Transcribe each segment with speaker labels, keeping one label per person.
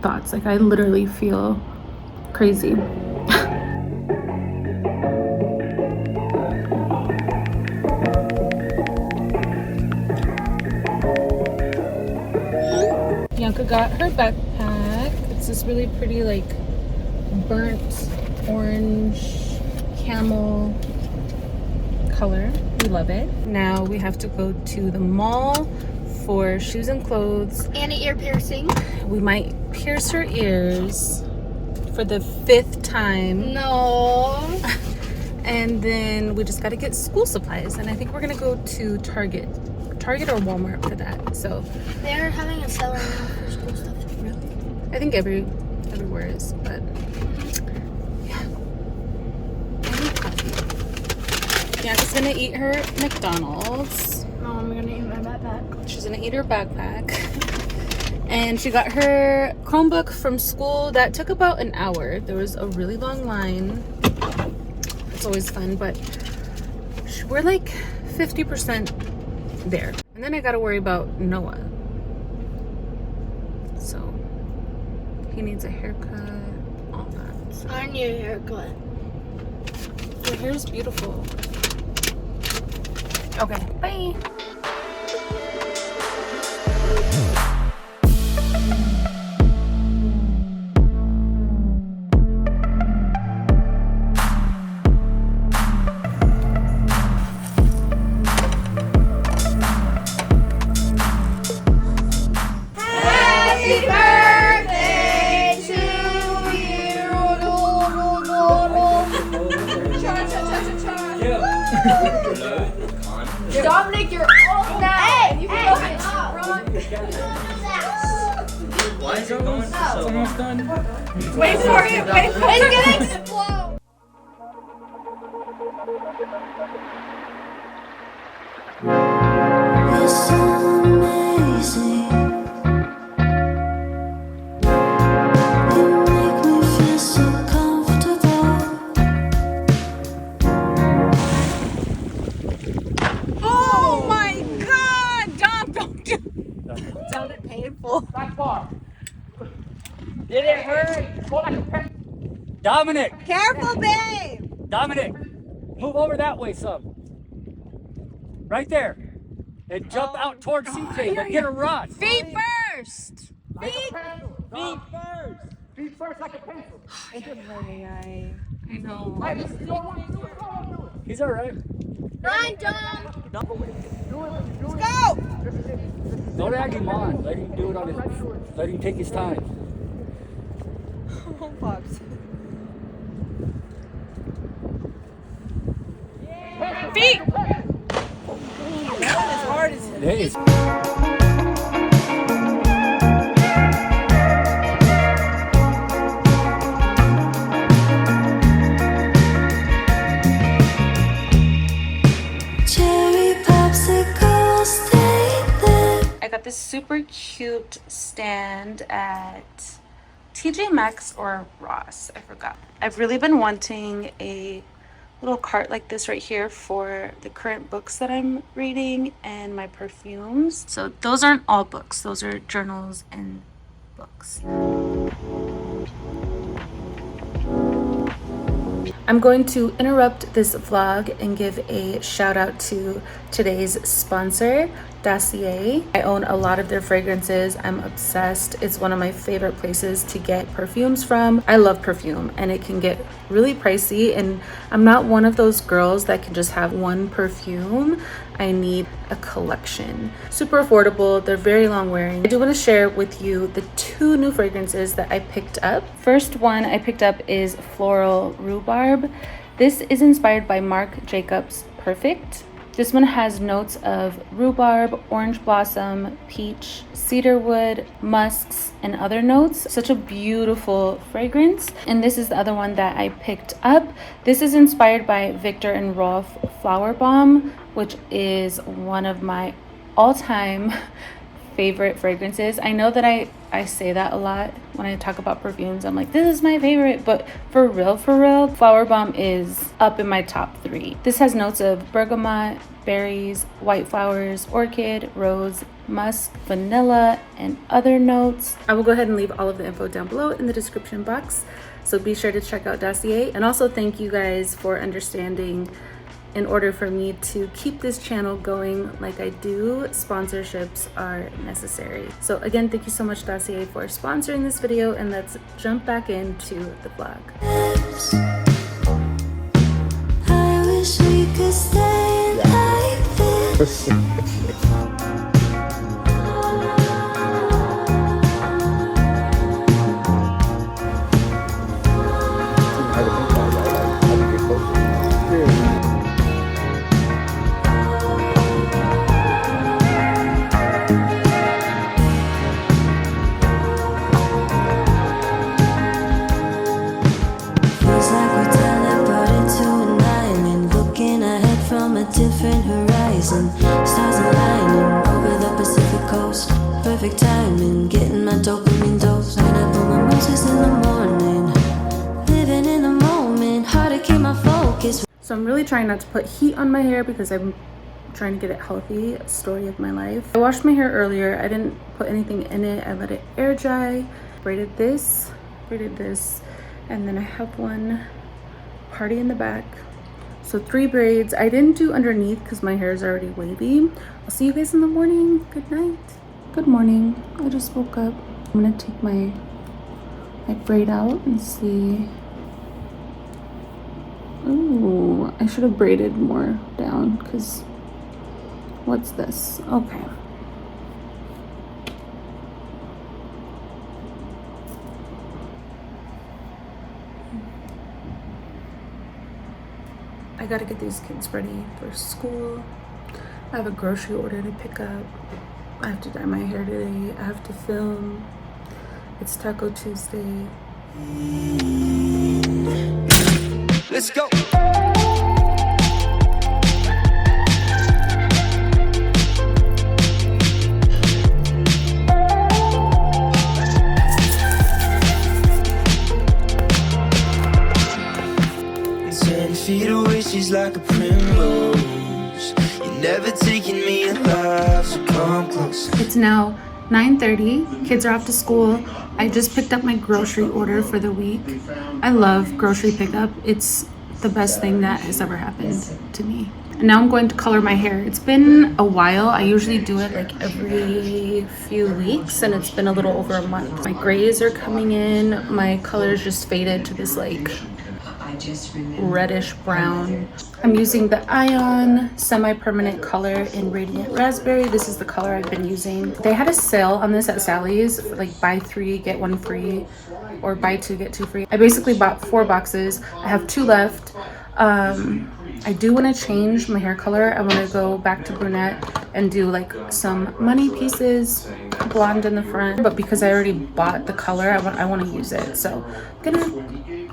Speaker 1: thoughts. Like I literally feel crazy. Bianca got her backpack. It's this really pretty like burnt orange camel color. We love it. Now we have to go to the mall for shoes and clothes.
Speaker 2: And an ear piercing.
Speaker 1: We might pierce her ears for the 5th time.
Speaker 2: No.
Speaker 1: And then we just got to get school supplies. And I think we're going to go to Target or Walmart for that. So
Speaker 2: they're having a sale right now for school stuff.
Speaker 1: Really? I think everywhere is, but yeah. Bianca's gonna eat her McDonald's.
Speaker 2: No, I'm gonna eat my backpack.
Speaker 1: She's gonna eat her backpack. And she got her Chromebook from school. That took about an hour. There was a really long line. It's always fun, but we're like 50% there. And then I gotta worry about Noah. So he needs a haircut, all that. So.
Speaker 2: I need a haircut.
Speaker 1: Your hair's beautiful. Okay, bye.
Speaker 2: Dominic, you're old now. Hey, you can go get
Speaker 3: Why is it going? It's almost done.
Speaker 2: Wait for it. Wait for it. It's gonna explode.
Speaker 4: You're so amazing. You make me feel so comfortable.
Speaker 1: Oh my God, Dom, don't do it. Sounded painful.
Speaker 3: Back far. Did it hurt? Go like a pet. Dominic!
Speaker 1: Careful, babe.
Speaker 3: Dominic! Move over that way some. Right there. And jump out towards CJ, but get a run.
Speaker 1: Feet first.
Speaker 3: Feet first. Feet first like a pencil.
Speaker 1: I know.
Speaker 3: Hey, you don't want to do it. Go on, do it. He's all right.
Speaker 2: Run, Dom.
Speaker 3: Let's go! Don't egg him on. Let him do it on his. Let him take his time.
Speaker 1: Oh, Pops. Feet. As hard as it
Speaker 3: It is.
Speaker 4: Cherry popsicle, stay there.
Speaker 1: I got this super cute stand at TJ Maxx or Ross. I forgot. I've really been wanting a little cart like this right here for the current books that I'm reading and my perfumes. So those aren't all books. Those are journals and books. I'm going to interrupt this vlog and give a shout out to today's sponsor, Dossier. I own a lot of their fragrances. I'm obsessed. It's one of my favorite places to get perfumes from. I love perfume and it can get really pricey, and I'm not one of those girls that can just have one perfume. I need a collection. Super affordable. They're very long wearing. I do want to share with you the 2 new fragrances that I picked up. First one I picked up is Floral Rhubarb. This is inspired by Marc Jacobs Perfect. This one has notes of rhubarb, orange blossom, peach, cedarwood, musks, and other notes. Such a beautiful fragrance. And this is the other one that I picked up. This is inspired by Viktor and Rolf Flower Bomb, which is one of my all-time favorite fragrances. I know that I say that a lot when I talk about perfumes. I'm like, this is my favorite, but for real, Flower Bomb is up in my top 3. This has notes of bergamot, berries, white flowers, orchid, rose, musk, vanilla, and other notes. I will go ahead and leave all of the info down below in the description box, so be sure to check out Dossier. And also thank you guys for understanding. In order for me to keep this channel going like I do, sponsorships are necessary. So again, thank you so much, Dossier, for sponsoring this video, and let's jump back into the vlog.
Speaker 4: I wish we could stay like this. Feels like we're teleported to an island, looking ahead from a different horizon. Stars aligning over the Pacific coast. Perfect timing, getting my dopamine dose. When I put my roses in the morning, living in the moment, hard to keep my focus.
Speaker 1: So I'm really trying not to put heat on my hair because I'm trying to get it healthy. Story of my life. I washed my hair earlier. I didn't put anything in it. I let it air dry. Braided this, and then I have one party in the back. So 3 braids. I didn't do underneath because my hair is already wavy. I'll see you guys in the morning. Good night. Good morning. I just woke up. I'm gonna take my braid out and see. Ooh, I should have braided more down because what's this? Okay. I gotta get these kids ready for school. I have a grocery order to pick up. I have to dye my hair today. I have to film. It's Taco Tuesday.
Speaker 5: Let's go. Feet away, she's like a primrose. You're never taking me alive, so come close.
Speaker 1: It's now 9:30. Kids are off to school. I just picked up my grocery order for the week. I love grocery pickup. It's the best thing that has ever happened to me. And now I'm going to color my hair. It's been a while. I usually do it like every few weeks, and it's been a little over a month. My grays are coming in. My color's just faded to this like reddish brown. I'm using the Ion semi-permanent color in Radiant Raspberry. This is the color I've been using. They had a sale on this at Sally's for like buy 3 get 1 free, or buy 2 get 2 free. I basically bought 4 boxes. I have 2 left. I do want to change my hair color. I want to go back to brunette and do like some money pieces, blonde in the front, but because I already bought the color, I want to use it. So I'm gonna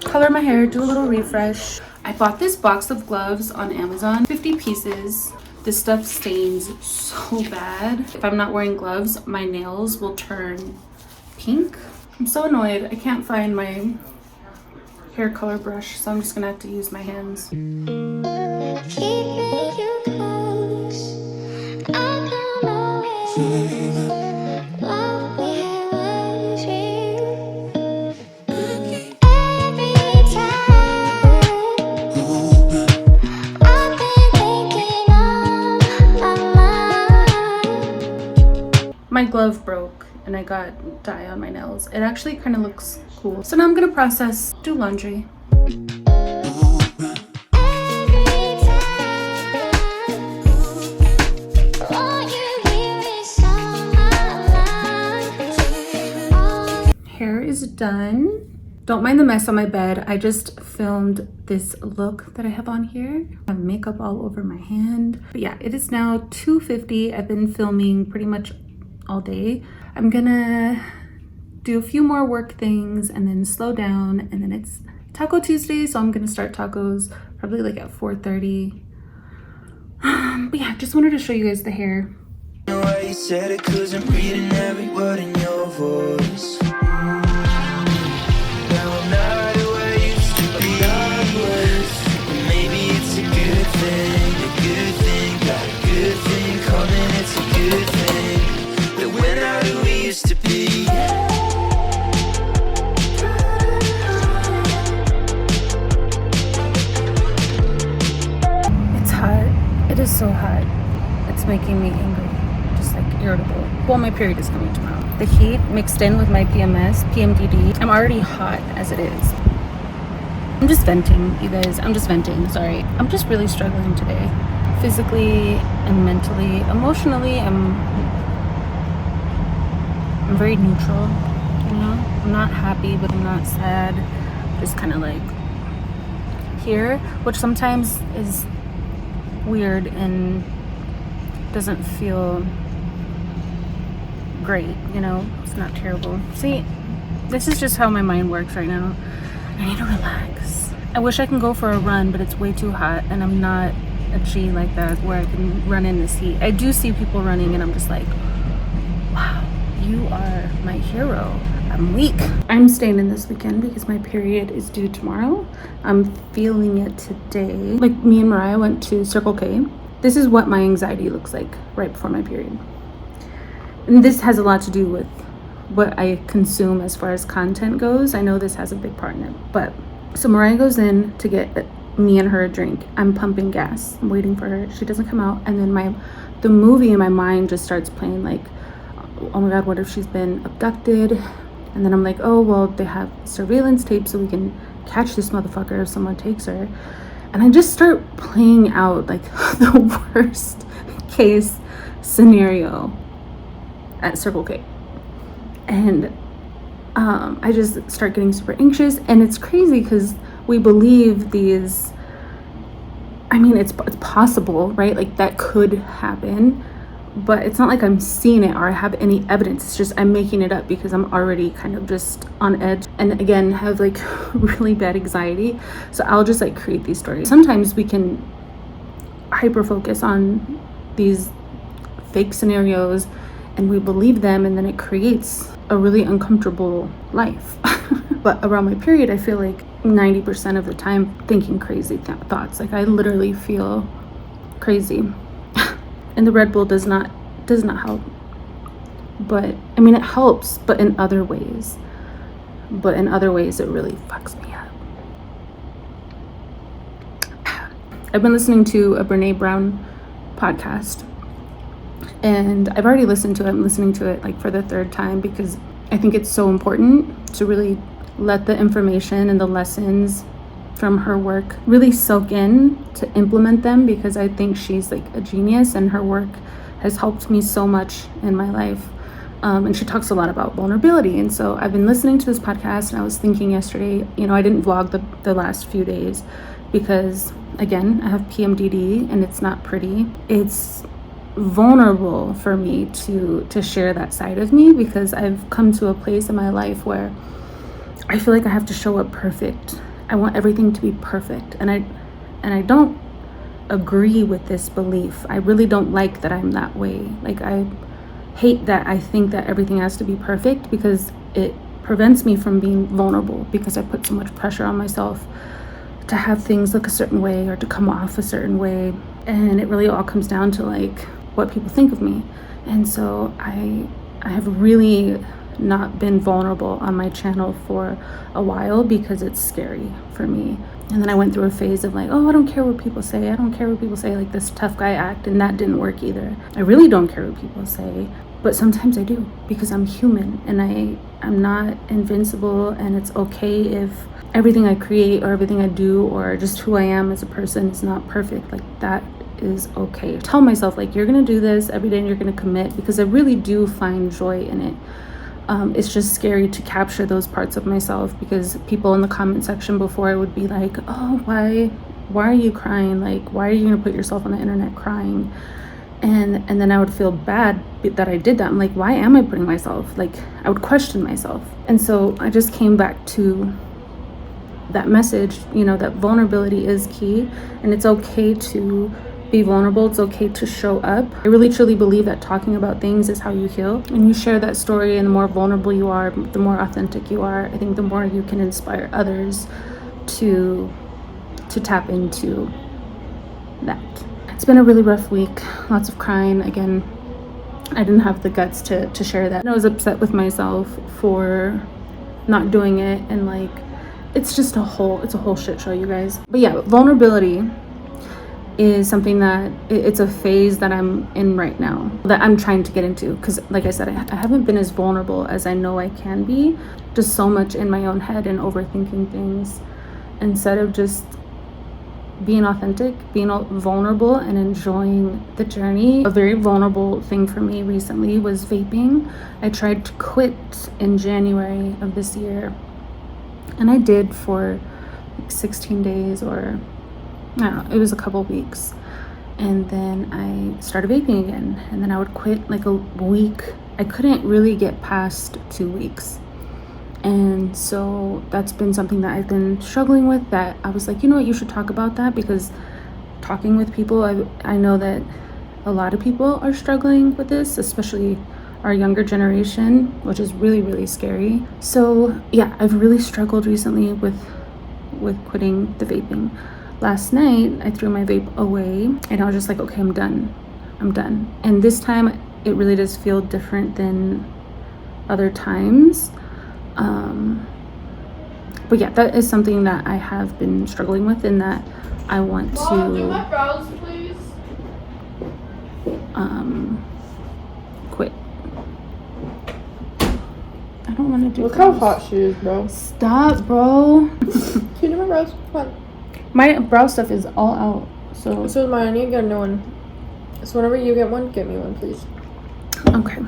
Speaker 1: color my hair, do a little refresh. I bought this box of gloves on Amazon, 50 pieces. This stuff stains so bad. If I'm not wearing gloves, my nails will turn pink. I'm so annoyed. I can't find my hair color brush, so I'm just gonna have to use my hands.
Speaker 4: Keeping you close, I don't know what we had was real. Every time I've been thinking on my mind.
Speaker 1: My glove broke and I got dye on my nails. It actually kind of looks cool. So now I'm gonna process, do laundry. Hair is done. Don't mind the mess on my bed. I just filmed this look that I have on here. I have makeup all over my hand. But yeah, it is now 2:50. I've been filming pretty much all day. I'm gonna do a few more work things and then slow down, and then it's Taco Tuesday, so I'm gonna start tacos probably like at 4:30. But yeah, just wanted to show you guys the hair.
Speaker 5: I know why you said it, 'cause I'm reading every word in your voice. Now I'm not who I used to be. Maybe it's a good thing, got a good thing coming, it's a good thing.
Speaker 1: making me angry, just like irritable. Well, my period is coming tomorrow. The heat mixed in with my PMS, PMDD. I'm already hot as it is. I'm just venting, you guys. I'm just venting, sorry. I'm just really struggling today. Physically and mentally. Emotionally, I'm very neutral, you know? I'm not happy, but I'm not sad. Just kind of like here, which sometimes is weird and doesn't feel great, you know? It's not terrible. See, this is just how my mind works right now. I need to relax. I wish I can go for a run, but it's way too hot, and I'm not a G like that where I can run in this heat. I do see people running, and I'm just like, wow, you are my hero. I'm weak. I'm staying in this weekend because my period is due tomorrow. I'm feeling it today. Like, me and Mariah went to Circle K. This is what my anxiety looks like right before my period. And this has a lot to do with what I consume as far as content goes. I know this has a big part in it, but so Mariah goes in to get me and her a drink. I'm pumping gas. I'm waiting for her. She doesn't come out, and then the movie in my mind just starts playing, like, oh my god, what if she's been abducted? And then I'm like, oh well, they have surveillance tape so we can catch this motherfucker if someone takes her. And I just start playing out like the worst case scenario at Circle K. And I just start getting super anxious, and it's crazy because we believe these, I mean, it's possible, right? Like, that could happen, but it's not like I'm seeing it or I have any evidence. It's just I'm making it up because I'm already kind of just on edge, and again have like really bad anxiety, so I'll just like create these stories. Sometimes we can hyper focus on these fake scenarios and we believe them, and then it creates a really uncomfortable life. But around my period, I feel like 90% of the time thinking crazy thoughts. Like, I literally feel crazy. And the Red Bull does not help. But I mean, it helps, but in other ways. But in other ways, it really fucks me up. I've been listening to a Brene Brown podcast, and I've already listened to it. I'm listening to it like for the third time because I think it's so important to really let the information and the lessons from her work really soak in, to implement them, because I think she's like a genius and her work has helped me so much in my life. And she talks a lot about vulnerability. And so I've been listening to this podcast, and I was thinking yesterday, you know, I didn't vlog the last few days because, again, I have PMDD and it's not pretty. It's vulnerable for me to share that side of me because I've come to a place in my life where I feel like I have to show up perfect. I want everything to be perfect, and I don't agree with this belief. I really don't like that I'm that way. Like, I hate that I think that everything has to be perfect because it prevents me from being vulnerable, because I put so much pressure on myself to have things look a certain way or to come off a certain way, and it really all comes down to like what people think of me. And so I have really not been vulnerable on my channel for a while because it's scary for me. And then I went through a phase of like, oh, I don't care what people say. I don't care what people say, like this tough guy act, and that didn't work either. I really don't care what people say, but sometimes I do because I'm human and I'm not invincible, and it's okay if everything I create or everything I do or just who I am as a person is not perfect. Like, that is okay. Tell myself like, you're gonna do this every day and you're gonna commit, because I really do find joy in it. It's just scary to capture those parts of myself, because people in the comment section before I would be like, oh, why are you crying? Like, why are you gonna put yourself on the internet crying? And then I would feel bad that I did that. I'm like, why am I putting myself? Like, I would question myself. And so I just came back to that message, you know, that vulnerability is key, and it's okay to be vulnerable. It's okay to show up. I really truly believe that talking about things is how you heal. And you share that story, and the more vulnerable you are, the more authentic you are, I think the more you can inspire others to tap into that. It's been a really rough week, lots of crying. Again, I didn't have the guts to share that. And I was upset with myself for not doing it, and like, it's a whole shit show, you guys. But yeah, vulnerability is something that it's a phase that I'm in right now, that I'm trying to get into, because like I said, I haven't been as vulnerable as I know I can be, just so much in my own head and overthinking things instead of just being authentic, being vulnerable and enjoying the journey. A very vulnerable thing for me recently was vaping. I tried to quit in January of this year, and I did for like 16 days, or I don't know, it was a couple weeks. And then I started vaping again, and then I would quit like a week. I couldn't really get past 2 weeks. And so that's been something that I've been struggling with, that I was like, you know what, you should talk about that, because talking with people, I know that a lot of people are struggling with this, especially our younger generation, which is really, really scary. So yeah, I've really struggled recently with quitting the vaping. Last night, I threw my vape away, and I was just like, okay, I'm done. And this time, it really does feel different than other times. But yeah, that is something that I have been struggling with, and that I want
Speaker 2: Mom,
Speaker 1: to
Speaker 2: do my brows, please.
Speaker 1: quit. I don't want to do.
Speaker 2: Look how hot she is, bro.
Speaker 1: Stop, bro.
Speaker 2: Can you do my brows? Come on.
Speaker 1: My brow stuff is all out. So
Speaker 2: is mine. I need to get a new one. So whenever you get one, get me one, please.
Speaker 1: okay.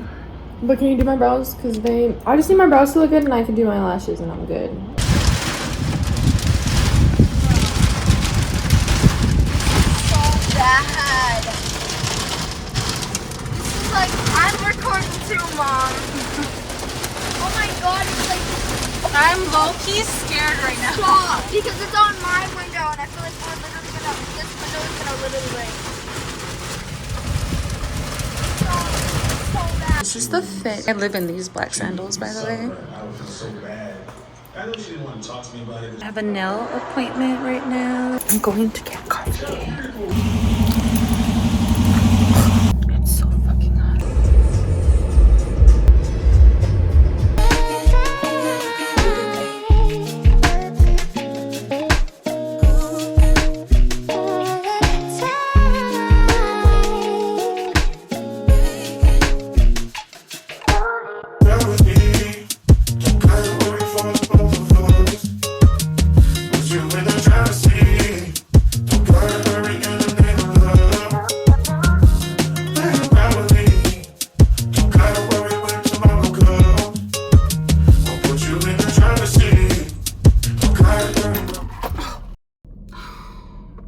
Speaker 2: But can you do my brows? Because I just need my brows to look good, and I can do my lashes, and I'm good.
Speaker 6: So bad. This is like, I'm recording too, Mom. Oh my god, it's like, I'm low-key scared right now. Stop! Because it's on my window, and I feel like we're literally gonna, this window is gonna literally rain. So bad.
Speaker 1: This is the fit. I live in these black sandals, by the way. I have a nail appointment right now. I'm going to get coffee. It's so fucking hot.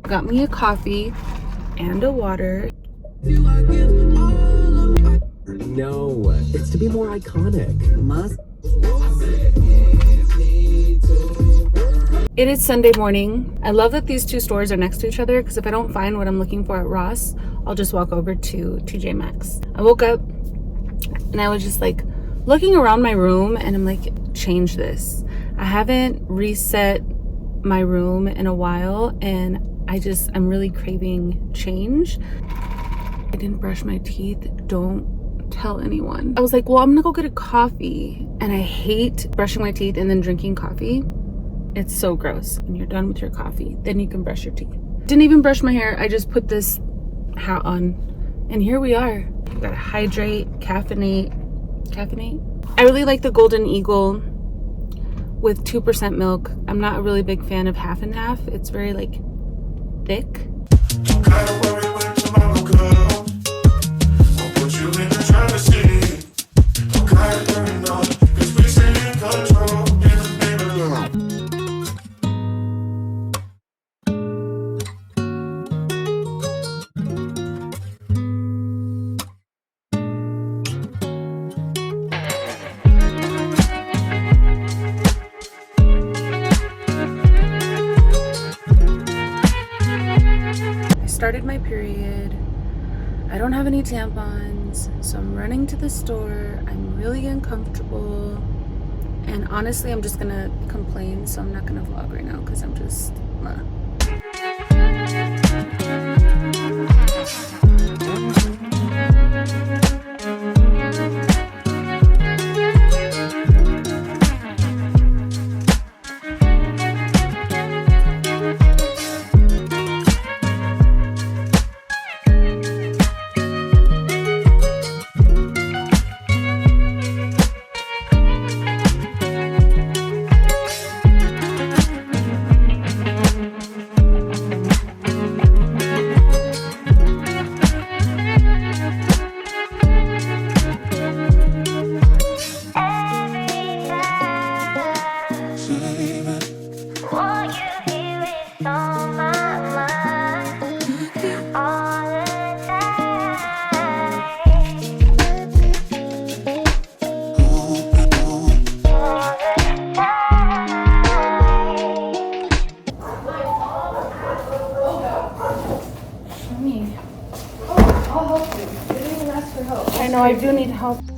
Speaker 1: Got me a coffee and a water.
Speaker 7: No, it's to be more iconic.
Speaker 1: It is Sunday morning. I love that these two stores are next to each other, because if I don't find what I'm looking for at Ross, I'll just walk over to TJ Maxx. I woke up and I was just like looking around my room, and I'm like, change this. I haven't reset my room in a while, and I'm really craving change. I didn't brush my teeth. Don't tell anyone. I was like, well, I'm gonna go get a coffee, and I hate brushing my teeth and then drinking coffee. It's so gross. When you're done with your coffee, then you can brush your teeth. Didn't even brush my hair. I just put this hat on, and here we are. Gotta hydrate, caffeinate. I really like the Golden Eagle with 2% milk. I'm not a really big fan of half and half. It's very like thick. Started my period. I don't have any tampons, so I'm running to the store. I'm really uncomfortable, and honestly, I'm just gonna complain, so I'm not gonna vlog right now because I'm just
Speaker 4: What you hear is on my mind all the time.
Speaker 1: I know I do need help.